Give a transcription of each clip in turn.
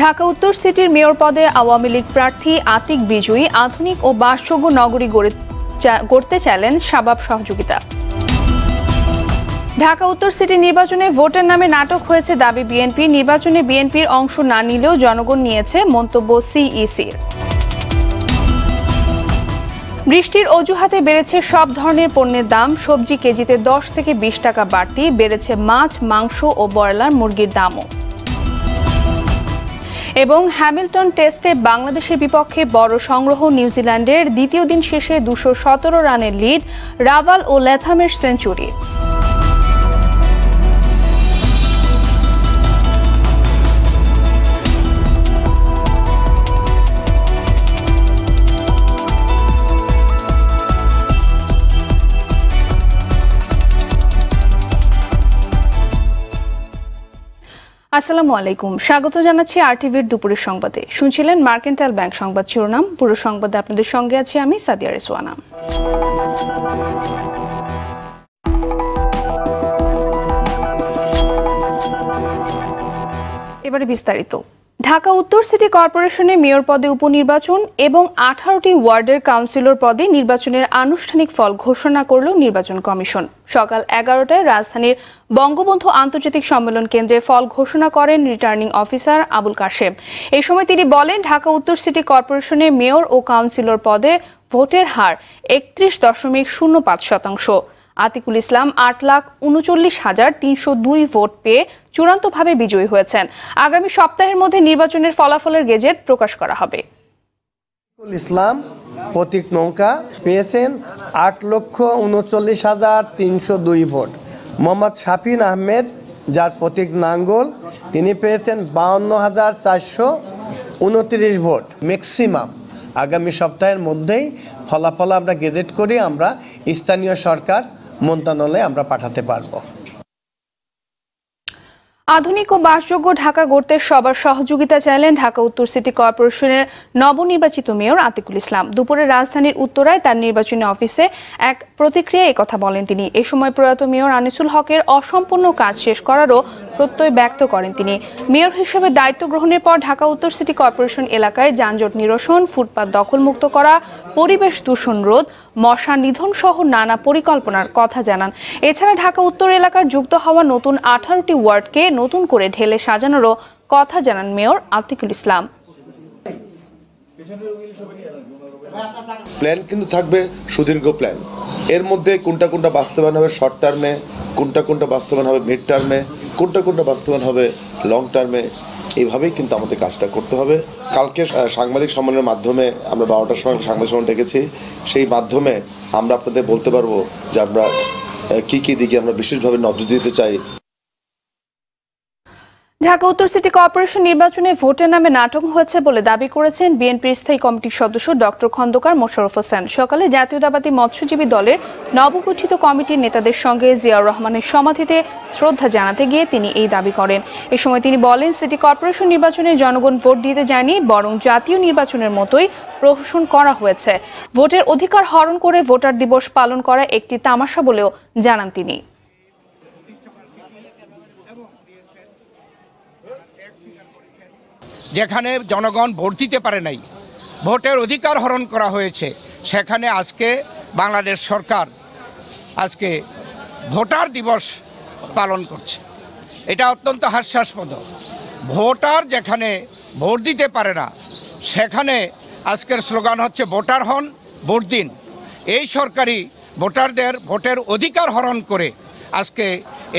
ঢাকা উত্তর সিটির মেয়র পদে আওয়ামী লীগ প্রার্থী আতিক বিজয়ী আধুনিক ও বাসযোগ্য নগরী গড়তে চাইলেন শাবাব সহযোগিতা। ঢাকা উত্তর সিটি নির্বাচনে ভোটের নামে নাটক হয়েছে দাবি বিএনপির। নির্বাচনে বিএনপির অংশ না নিলেও জনগণ নিয়েছে, মন্তব্য সিইসির। বৃষ্টির অজুহাতে বেড়েছে সব ধরনের পণ্যের দাম। সবজি কেজিতে 10 থেকে 20 টাকা বাড়তি, বেড়েছে মাছ, মাংস ও ব্রয়লার মুরগির দামও। এবং হ্যামিল্টন টেস্টে বাংলাদেশের বিপক্ষে বড় সংগ্রহ নিউজিল্যান্ডের। দ্বিতীয় দিন শেষে 217 রানের লিড, রাভাল ও ল্যাথামের সেঞ্চুরি। আসসালামু আলাইকুম, স্বাগত জানাচ্ছি আরটিভির দুপুরের সংবাদে। শুনছিলেন মার্কেন্টাইল ব্যাংক সংবাদ শিরোনাম। পুরো সংবাদে আপনাদের সঙ্গে আছি আমি সাদিয়া রেসওয়ানা। এবারে বিস্তারিত। ঢাকা উত্তর সিটি কর্পোরেশনে মেয়র পদে উপনির্বাচন এবং 18টি ওয়ার্ডের কাউন্সিলর পদে নির্বাচনের আনুষ্ঠানিক ফল ঘোষণা করল নির্বাচন কমিশন। সকাল 11টায় রাজধানীর বঙ্গবন্ধু আন্তর্জাতিক সম্মেলন কেন্দ্রে ফল ঘোষণা করেন রিটার্নিং অফিসার আবুল কাশেম। এই সময় তিনি বলেন, ঢাকা উত্তর সিটি কর্পোরেশনে মেয়র ও কাউন্সিলর পদে ভোটের হার 31.05%। আতিকুল ইসলাম 8,39,302 ভোট পেয়ে চূড়ান্তভাবে বিজয়ী হয়েছেন। আগামী সপ্তাহের মধ্যে নির্বাচনের ফলাফলের গেজেট প্রকাশ করা হবে। আতিকুল ইসলাম প্রতীক নৌকা পেয়েছেন 8,39,302 ভোট। মোহাম্মদ শাফিন আহমেদ, যার প্রতীক নাঙ্গল, তিনি পেয়েছেন 52,429 ভোট। ম্যাক্সিমাম আগামী সপ্তাহের মধ্যেই ফলাফল আমরা গেজেট করে আমরা স্থানীয় সরকার মন্ত্রণালয়ে আমরা পাঠাতে পারবো। আধুনিক ও বাসযোগ্য ঢাকা গড়তে সবার সহযোগিতা চাইলেন ঢাকা উত্তর সিটি কর্পোরেশনের নবনির্বাচিত মেয়র আতিকুল ইসলাম। দুপুরে রাজধানীর উত্তরায় তার নির্বাচনী অফিসে এক প্রতিক্রিয়ায় একথা বলেন তিনি। এ সময় প্রয়াত মেয়র আনিসুল হকের অসম্পূর্ণ কাজ শেষ করারও প্রত্যয় ব্যক্ত করেন তিনি। মেয়র হিসেবে দায়িত্ব গ্রহণের পর ঢাকা উত্তর সিটি কর্পোরেশন এলাকায় যানজট নিরসন, ফুটপাত দখলমুক্ত করা, পরিবেশ দূষণ রোধ, মশা নিধন সহ নানা পরিকল্পনার কথা জানান। এছাড়া ঢাকা উত্তর এলাকার যুক্ত হওয়া নতুন 18টি ওয়ার্ডকে নতুন করে ঢেলে সাজানোরও কথা জানান মেয়র আতিকুল ইসলাম। প্ল্যান কিন্তু থাকবে সুদীর্ঘ প্ল্যান। এর মধ্যে কোনটা কোনটা বাস্তবায়ন হবে শর্ট টার্মে, কোনটা কোনটা বাস্তবায়ন হবে মিড টার্মে, কোনটা কোনটা বাস্তবায়ন হবে লং টার্মে, এইভাবেই কিন্তু আমাদের কাজটা করতে হবে। কালকে সাংবাদিক সম্মেলনের মাধ্যমে আমরা 12টার সময় সাংবাদিক সম্মেলন ডেকেছি। সেই মাধ্যমে আমরা আপনাদের বলতে পারবো যে আমরা কী কী দিকে আমরা বিশেষভাবে নজর দিতে চাই। ঢাকা উত্তর সিটি কর্পোরেশন নির্বাচনে ভোটের নামে নাটক হয়েছে বলে দাবি করেছেন বিএনপির স্থায়ী কমিটির সদস্য ডক্টর খন্দকার মোশাররফ হোসেন। সকালে জাতীয়তাবাদী মৎস্যজীবী দলের নবগঠিত কমিটির নেতাদের সঙ্গে জিয়াউর রহমানের সমাধিতে শ্রদ্ধা জানাতে গিয়ে তিনি এই দাবি করেন। এ সময় তিনি বলেন, সিটি কর্পোরেশন নির্বাচনে জনগণ ভোট দিতে যায়নি, বরং জাতীয় নির্বাচনের মতোই প্রহসন করা হয়েছে। ভোটের অধিকার হরণ করে ভোটার দিবস পালন করা একটি তামাশা বলেও জানান তিনি। যেখানে জনগণ ভোট দিতে পারে নাই, ভোটের অধিকার হরণ করা হয়েছে, সেখানে আজকে বাংলাদেশ সরকার আজকে ভোটার দিবস পালন করছে। এটা অত্যন্ত হাস্যাস্পদ। ভোটার যেখানে ভোট দিতে পারে না, সেখানে আজকের স্লোগান হচ্ছে ভোটার হন, ভোট দিন। এই সরকারি ভোটারদের ভোটের অধিকার হরণ করে আজকে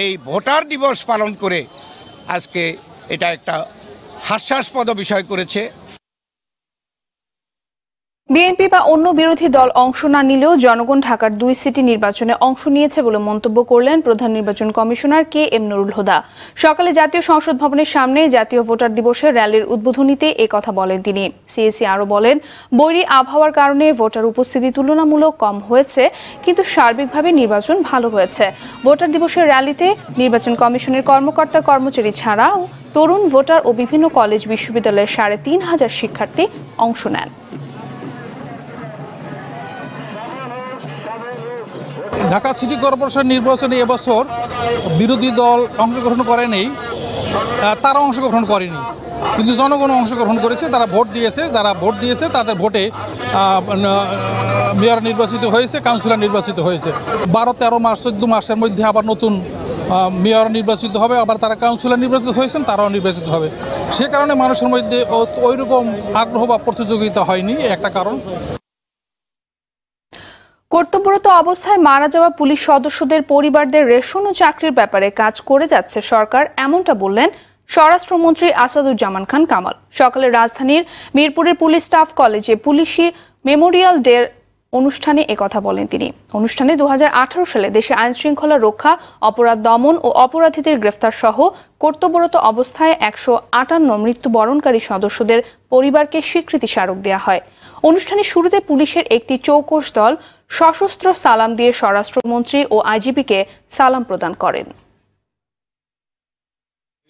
এই ভোটার দিবস পালন করে আজকে এটা একটা হাস্যাস্পদ বিষয় করেছে। বিএনপি বা অন্য বিরোধী দল অংশ না নিলেও জনগণ ঢাকার 2 সিটি নির্বাচনে অংশ নিয়েছে বলে মন্তব্য করলেন প্রধান নির্বাচন কমিশনার KM নুরুল হুদা। সকালে জাতীয় সংসদ ভবনের সামনে জাতীয় ভোটার দিবসের র্যালির উদ্বোধনীতে এই কথা বলেন তিনি। সিএসি আরও বলেন, বৈরী আবহাওয়ার কারণে ভোটার উপস্থিতি তুলনামূলক কম হয়েছে, কিন্তু সার্বিকভাবে নির্বাচন ভালো হয়েছে। ভোটার দিবসের র্যালিতে নির্বাচন কমিশনের কর্মকর্তা কর্মচারী ছাড়াও তরুণ ভোটার ও বিভিন্ন কলেজ বিশ্ববিদ্যালয়ের 3,500 শিক্ষার্থী অংশ নেন। ঢাকা সিটি কর্পোরেশন নির্বাচনে এবছর বিরোধী দল অংশগ্রহণ করেনি, তারা অংশগ্রহণ করেনি। কিন্তু জনগণ অংশগ্রহণ করেছে, তারা ভোট দিয়েছে, যারা ভোট দিয়েছে তাদের ভোটে মেয়র নির্বাচিত হয়েছে, কাউন্সিলর নির্বাচিত হয়েছে। 12-13 মাস 14 মাসের মধ্যে আবার নতুন মেয়র নির্বাচিত হবে, আবার তারা কাউন্সিলর নির্বাচিত হয়েছেন, তারাও নির্বাচিত হবে। সে কারণে মানুষের মধ্যে ওই রকম আগ্রহ বা প্রতিযোগিতা হয়নি, একটা কারণ। কর্তব্যরত অবস্থায় মারা যাওয়া পুলিশ সদস্যদের পরিবারদের রেশন ও চাকরির ব্যাপারে কাজ করে যাচ্ছে সরকার, এমনটা বললেন স্বরাষ্ট্রমন্ত্রী আসাদুজ্জামান খান কামাল। সকালে রাজধানীর মিরপুরের পুলিশ স্টাফ কলেজে পুলিশি মেমোরিয়াল ডে অনুষ্ঠানে একথা বলেন তিনি। অনুষ্ঠানে 2018 সালে দেশে আইনশৃঙ্খলা রক্ষা, অপরাধ দমন ও অপরাধীদের গ্রেফতার সহ কর্তব্যরত অবস্থায় 158 মৃত্যুবরণকারী সদস্যদের পরিবারকে স্বীকৃতি স্মারক দেওয়া হয়। অনুষ্ঠানের শুরুতে পুলিশের একটি চৌকস দল সশস্ত্র সালাম দিয়ে স্বরাষ্ট্রমন্ত্রী ও আইজিপিকে সালাম প্রদান করেন।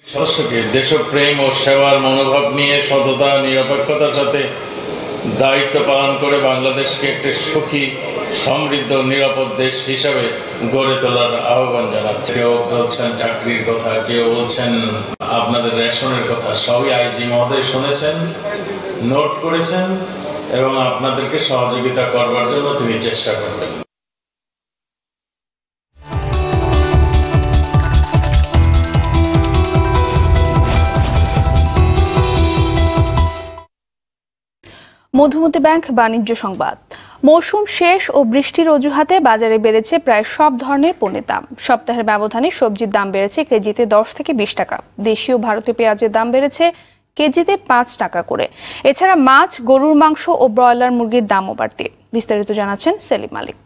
সদস্যকে দেশপ্রেম ও সেবার মনোভাব নিয়ে সততা, নিরপেক্ষতার সাথে দায়িত্ব পালন করে বাংলাদেশকে একটি সুখী, সমৃদ্ধ, নিরাপদ দেশ হিসাবে গড়ে তোলার আহ্বান জানাচ্ছে। কেউ বলছেন চাকরির কথা, কেউ বলছেন আপনাদের রেশনের কথা, সবই আইজি মহোদয় শুনেছেন, নোট করেছেন এবং আপনাদেরকে সহযোগিতা করবার জন্য তিনি চেষ্টা করবেন। মধুমতি ব্যাংক বাণিজ্য সংবাদ। মৌসুম শেষ ও বৃষ্টির অজুহাতে বাজারে বেড়েছে প্রায় সব ধরনের পণ্যের দাম। সপ্তাহের ব্যবধানে সবজির দাম বেড়েছে কেজিতে 10 থেকে 20 টাকা। দেশীয় ভারতীয় পেঁয়াজের দাম বেড়েছে কেজিতে 5 টাকা করে। এছাড়া মাছ, গরুর মাংস ও ব্রয়লার মুরগির দামও বাড়তি। বিস্তারিত জানাচ্ছেন সেলিম মালিক।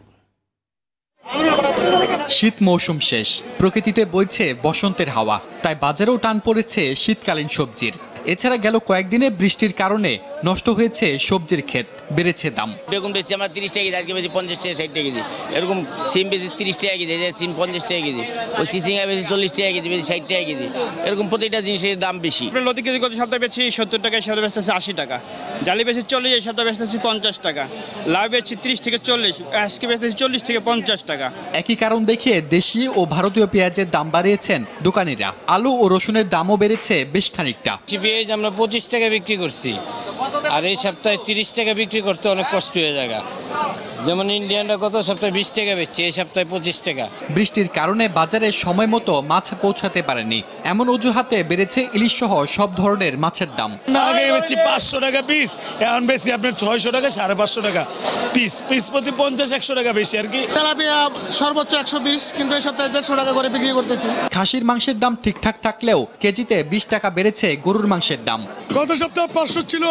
শীত মৌসুম শেষ, প্রকৃতিতে বইছে বসন্তের হাওয়া, তাই বাজারেও টান পড়েছে শীতকালীন সবজির। এছাড়া গেল কয়েকদিনে বৃষ্টির কারণে নষ্ট হয়েছে সবজির ক্ষেত, বেড়েছে দাম। বেগুন বেশি আমরা 30 টাকা কেজি, আজকে বেশি 50 টাকা 60 টাকা কেজি। এরকম সিম বেশি 30 টাকা কেজি, সিম 50 টাকা কেজি। ওই সিসিঙ্গা বেশি 40 টাকা কেজি, বেশি 60 টাকা কেজি। এরকম প্রতিটা জিনিসের দাম বেশি। লতি কেজি গত সপ্তাহে বেশি 70 টাকা, এই সপ্তাহে বেচতেছে 80 টাকা। জালি বেশি 40, এই সপ্তাহে বেচতেছে 50 টাকা। লাউ বেশি 30 থেকে 40, আজকে বেচতেছে 40 থেকে 50 টাকা। একই কারণ দেখে দেশি ও ভারতীয় পেঁয়াজের দাম বাড়িয়েছেন দোকানিরা। আলু ও রসুনের দামও বেড়েছে বেশ খানিকটা। পেঁয়াজ আমরা 25 টাকা বিক্রি করছি, আর এই সপ্তাহে 30 টাকা বিক্রি করতে অনেক কষ্ট হয়ে যায়। যেমন ইন্ডিয়ানটা গত সপ্তাহে 20 টাকা বেচছে, এই সপ্তাহে 25 টাকা। বৃষ্টির কারণে বাজারে সময় মতো মাছ পৌঁছাতে পারেনি, এমন অজুহাতে বেড়েছে ইলিশ সহ সব ধরনের মাছের দাম। আগে বেচছি 500 টাকা পিস, এখন বেশি আপনার 600 টাকা, 550 টাকা পিস, পিস প্রতি 50-100 টাকা বেশি আর কি। তেলাপিয়া সর্বোচ্চ 120, কিন্তু এই সপ্তাহে 150 টাকা করে বিক্রি করতেছি। খাসির মাংসের দাম ঠিকঠাক থাকলেও কেজিতে 20 টাকা বেড়েছে গরুর মাংসের দাম। গত সপ্তাহে 500 ছিল,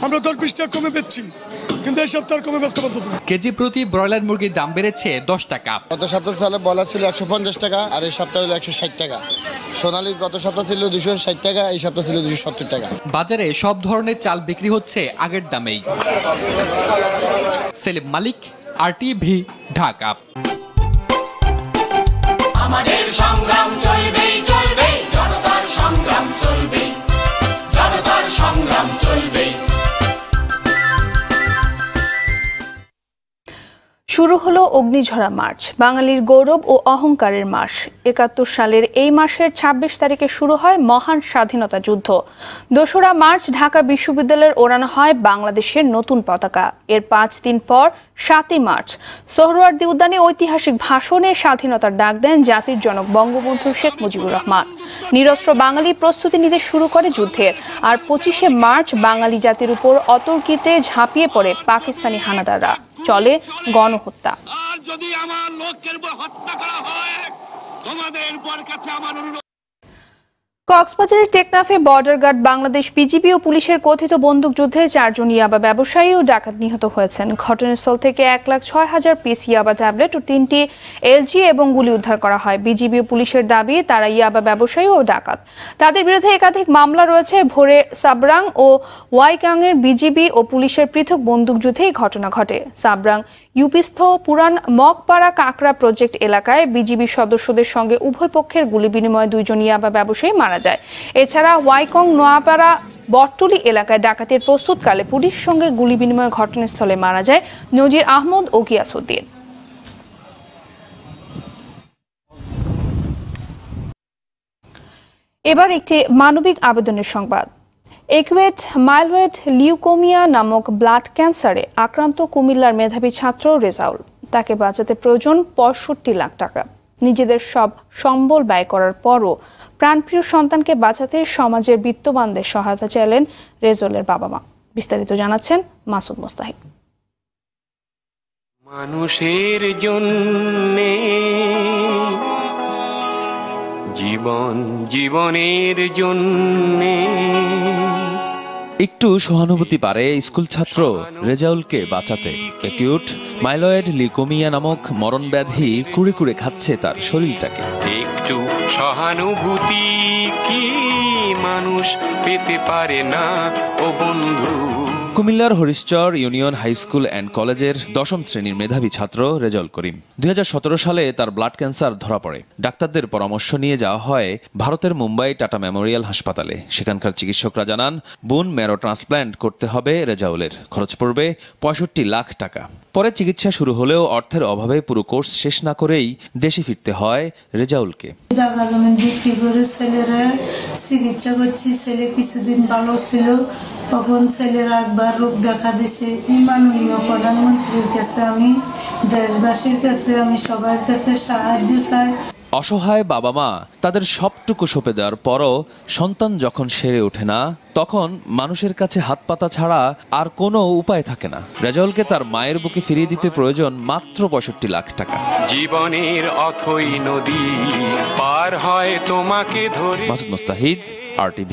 আমরা 10-20 টাকা কমে বেচছি, কিন্তু এই সপ্তাহে কমে বেচতে পারতেছি না। কেজি প্রতি ব্রয়লার মুরগির দাম বেড়েছে 10 টাকা। গত সপ্তাহে তাহলে বলা ছিল 150 টাকা, আর এই সপ্তাহে হলো 160 টাকা। সোনালীর গত সপ্তাহ ছিল 260 টাকা, এই সপ্তাহ ছিল 270 টাকা। বাজারে সব ধরনের চাল বিক্রি হচ্ছে আগের দামেই। সেলিম মালিক, RTV, ঢাকা। আমাদের সংগ্রাম চলবেই চলবে, জনতার সংগ্রাম চলবে, জনতার সংগ্রাম চলবে। শুরু হলো অগ্নিঝরা মার্চ, বাঙালির গৌরব ও অহংকারের মাস। 71 সালের এই মাসের 26 তারিখে শুরু হয় মহান স্বাধীনতা যুদ্ধ। 2রা মার্চ ঢাকা বিশ্ববিদ্যালয়ের ওড়ানো হয় বাংলাদেশের নতুন পতাকা। এর 5 দিন পর 7ই মার্চ সোহরাওয়ার্দী উদ্যানে ঐতিহাসিক ভাষণে স্বাধীনতার ডাক দেন জাতির জনক বঙ্গবন্ধু শেখ মুজিবুর রহমান। নিরস্ত্র বাঙালি প্রস্তুতি নিতে শুরু করে যুদ্ধের। আর 25শে মার্চ বাঙালি জাতির উপর অতর্কিতে ঝাঁপিয়ে পড়ে পাকিস্তানি হানাদাররা। চলে গণহত্যা। আর যদি আমার লোকের উপর হত্যা করা হয়, তোমাদের উপর কাছে আমার অনুরোধ। কক্সবাজারের টেকনাফে বর্ডার গার্ড, বাংলাদেশ বিজিবি ও পুলিশের কথিত বন্দুকযুদ্ধে 4 জন ইয়াবা ব্যবসায়ী ও ডাকাত নিহত হয়েছেন। ঘটনাস্থল থেকে 1,06,000 পিস ইয়াবা ট্যাবলেট ও 3টি LG এবং গুলি উদ্ধার করা হয়। বিজিবি ও পুলিশের দাবি তারা ইয়াবা ব্যবসায়ী ও ডাকাত। তাদের বিরুদ্ধে একাধিক মামলা রয়েছে। ভোরে সাবরাং ও ওয়াইকাংয়ের বিজিবি ও পুলিশের পৃথক বন্দুকযুদ্ধে এই ঘটনা ঘটে। সাবরাং ইউপিস্থ পুরান মগপাড়া কাঁকড়া প্রজেক্ট এলাকায় বিজিবি সদস্যদের সঙ্গে উভয় পক্ষের গুলি বিনিময়ে 2 জন ইয়াবা ব্যবসায়ী মারা যায়। এছাড়া ওয়াইকং নোয়াপাড়া বটটুলি এলাকায় ডাকাতির প্রস্তুতকালে পুলিশের সঙ্গে গুলি বিনিময় ঘটনাস্থলে মারা যায় নজির আহমদ ও গিয়াসউদ্দিন। এবার একটি মানবিক আবেদনের সংবাদ। একুয়েট মাইলওয়েড লিউকোমিয়া নামক ব্লাড ক্যান্সারে আক্রান্ত কুমিল্লার মেধাবী ছাত্র রেজাউল। তাকে বাঁচাতে প্রয়োজন ৬৫ লাখ টাকা। নিজেদের সব সম্বল ব্যয় করার পরও প্রাণপ্রিয় সন্তানকে বাঁচাতে সমাজের বিত্তবানদের সহায়তা চাইলেন রেজাউলের বাবা মা। বিস্তারিত জানাচ্ছেন মাসুদ মোস্তাহিদ। মানুষের জন্যে জীবন, জীবনের জন্যে একটু সহানুভূতি পারে স্কুল ছাত্র রেজাউলকে বাঁচাতে। একিউট মাইলয়েড লিউকোমিয়া নামক মরণ ব্যাধি কুড়ে কুড়ে খাচ্ছে তার শরীরটাকে। একটু সহানুভূতি কি মানুষ পেতে পারে না ও বন্ধু। কুমিল্লার হরিশচর ইউনিয়ন হাই স্কুল অ্যান্ড কলেজের ১০ম শ্রেণীর মেধাবী ছাত্র রেজাউল করিম। ২০১৭ সালে তার ব্লাড ক্যান্সার ধরা পড়ে। ডাক্তারদের পরামর্শ নিয়ে যাওয়া হয় ভারতের মুম্বাই টাটা মেমোরিয়াল হাসপাতালে। সেখানকার চিকিৎসকরা জানান বোন ম্যারো ট্রান্সপ্ল্যান্ট করতে হবে রেজাউলের। খরচ পড়বে ৬৫ লাখ টাকা। পরে চিকিৎসা শুরু হলেও অর্থের অভাবে পুরো কোর্স শেষ না করেই দেশে ফিরতে হয় রেজাউলকে। জায়গা জমি বিক্রি করে ছেলেরা চিকিৎসা করছি। ছেলে কিছুদিন ভালো ছিল, তখন ছেলের একবার রোগ দেখা দিছে। মাননীয় প্রধানমন্ত্রীর কাছে আমি, দেশবাসীর কাছে আমি, সবার কাছে সাহায্য চাই। অসহায় বাবা মা তাদের সবটুকু সঁপে দেওয়ার পরও সন্তান যখন সেরে ওঠে না, তখন মানুষের কাছে হাত পাতা ছাড়া আর কোনো উপায় থাকে না। রেজাউলকে তার মায়ের বুকে ফিরিয়ে দিতে প্রয়োজন মাত্র ৬৫ লাখ টাকা। জীবনের অথই নদী পার হয় তোমাকে ধরে। মাসুদ মোস্তাহিদ, RTV।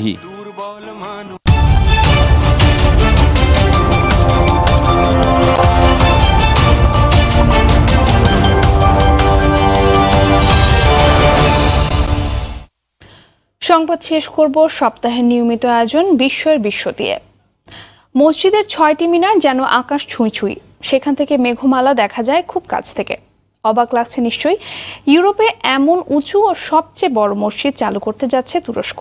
সংবাদ শেষ করব সপ্তাহের নিয়মিত আয়োজন বিস্ময়ের বিশ্ব দিয়ে। মসজিদের ৬টি মিনার যেন আকাশ ছুঁই ছুঁই। সেখান থেকে মেঘমালা দেখা যায় খুব কাছ থেকে। অবাক লাগছে নিশ্চয়ই। ইউরোপে এমন উঁচু ও সবচেয়ে বড় মসজিদ চালু করতে যাচ্ছে তুরস্ক।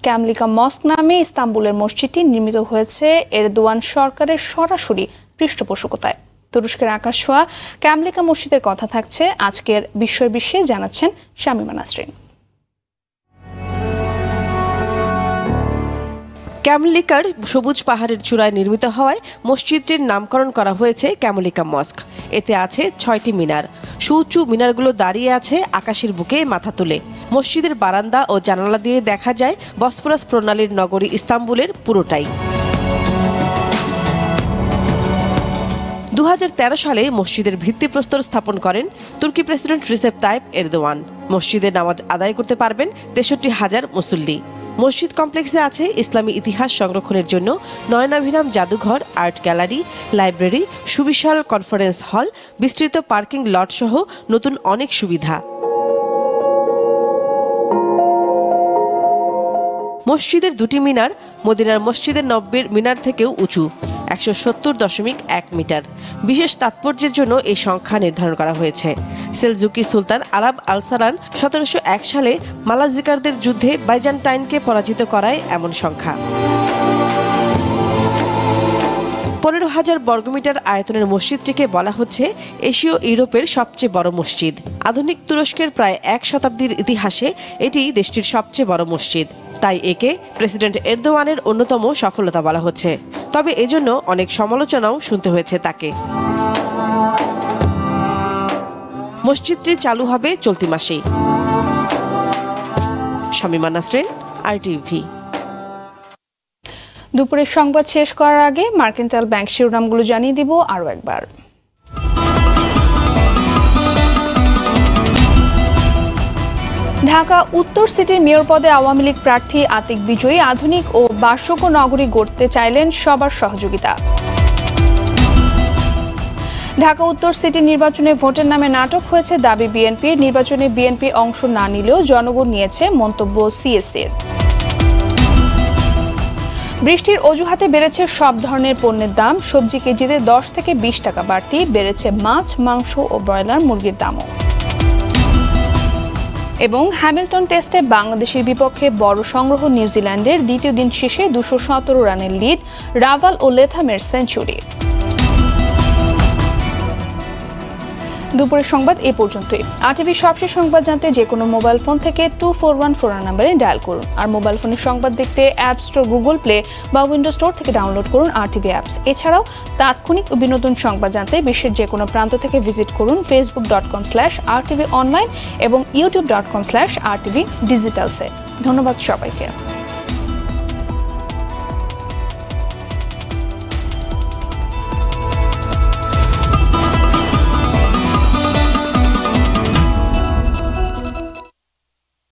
ক্যামলিকা মস্ক নামে ইস্তাম্বুলের মসজিদটি নির্মিত হয়েছে এরদোয়ান সরকারের সরাসরি পৃষ্ঠপোষকতায়। তুরস্কের আকাশ ছোঁয়া ক্যামলিকা মসজিদের কথা থাকছে আজকের বিস্ময়ের বিশ্বে, জানাচ্ছেন শামিমা নাসরিন। ক্যামলিকার সবুজ পাহাড়ের চূড়ায় নির্মিত হওয়ায় মসজিদটির নামকরণ করা হয়েছে ক্যামলিকা মস্ক। এতে আছে ৬টি মিনার। সুউঁচু মিনারগুলো দাঁড়িয়ে আছে আকাশের বুকে মাথা তুলে। মসজিদের বারান্দা ও জানালা দিয়ে দেখা যায় বসফরাস প্রণালীর নগরী ইস্তাম্বুলের পুরোটাই। ২০১৩ সালে মসজিদের ভিত্তিপ্রস্তর স্থাপন করেন তুর্কি প্রেসিডেন্ট রিসেপ তাইপ এরদোয়ান। মসজিদে নামাজ আদায় করতে পারবেন ৬৩,০০০ মুসল্লি। মসজিদ কমপ্লেক্সে আছে ইসলামী ইতিহাস সংরক্ষণের জন্য নয়নাভিরাম জাদুঘর, আর্ট গ্যালারি, লাইব্রেরি, সুবিশাল কনফারেন্স হল, বিস্তৃত পার্কিং লট সহ নতুন অনেক সুবিধা। মসজিদের দুটি মিনার মদিনার মসজিদের নব্বীর মিনার থেকেও উঁচু, ১৭০.১ মিটার। বিশেষ তাৎপর্যের জন্য এই সংখ্যা নির্ধারণ করা হয়েছে। সেলজুকি সুলতান আরাব আল-সারান ১৭০১ সালে মালাজিকারদের যুদ্ধে বাইজান্টাইনকে পরাজিত করায় এমন সংখ্যা। ১৫,০০০ বর্গমিটার আয়তনের মসজিদটিকে বলা হচ্ছে এশীয় ইউরোপের সবচেয়ে বড় মসজিদ। আধুনিক তুরস্কের প্রায় ১ শতাব্দীর ইতিহাসে এটি দেশটির সবচেয়ে বড় মসজিদ। তাই একে প্রেসিডেন্ট এরদোয়ানের অন্যতম সফলতা বলা হচ্ছে। তবে এজন্য অনেক সমালোচনাও শুনতে হয়েছে তাকে। মসজিদটি চালু হবে চলতি মাসেই। শামিমা নাসরিন, RTV। দুপুরের সংবাদ শেষ করার আগে মার্কেন্টাইল ব্যাংক শিরোনামগুলো জানিয়ে দিব আরও একবার। ঢাকা উত্তর সিটির মেয়র পদে আওয়ামী লীগ প্রার্থী আতিক বিজয়ী আধুনিক ও বাসযোগ্য নগরী গড়তে চাইলেন সবার সহযোগিতা। ঢাকা উত্তর সিটি নির্বাচনে ভোটের নামে নাটক হয়েছে দাবি বিএনপির। নির্বাচনে বিএনপি অংশ না নিলেও জনগণ নিয়েছে, মন্তব্য সিএসির। বৃষ্টির অজুহাতে বেড়েছে সব ধরনের পণ্যের দাম। সবজি কেজিতে 10 থেকে 20 টাকা বাড়তি। বেড়েছে মাছ, মাংস ও ব্রয়লার মুরগির দামও। এবং হ্যামিল্টন টেস্টে বাংলাদেশের বিপক্ষে বড় সংগ্রহ নিউজিল্যান্ডের। দ্বিতীয় দিন শেষে 217 রানের লিড, রাভাল ও লেথামের সেঞ্চুরি। দুপুরের সংবাদ এ পর্যন্তই। আরটিভি সবশেষ সংবাদ জানতে যে কোনো মোবাইল ফোন থেকে 2414 নম্বরে ডায়াল করুন। আর মোবাইল ফোনের সংবাদ দেখতে অ্যাপ স্টোর, গুগল প্লে বা উইন্ডোজ স্টোর থেকে ডাউনলোড করুন আরটিভি অ্যাপস। এছাড়াও তাৎক্ষণিক ও বিনোদন সংবাদ জানতে বিশ্বের যে কোনো প্রান্ত থেকে ভিজিট করুন facebook.com/rtvonline এবং youtube.com/rtvdigitals। ধন্যবাদ সবাইকে।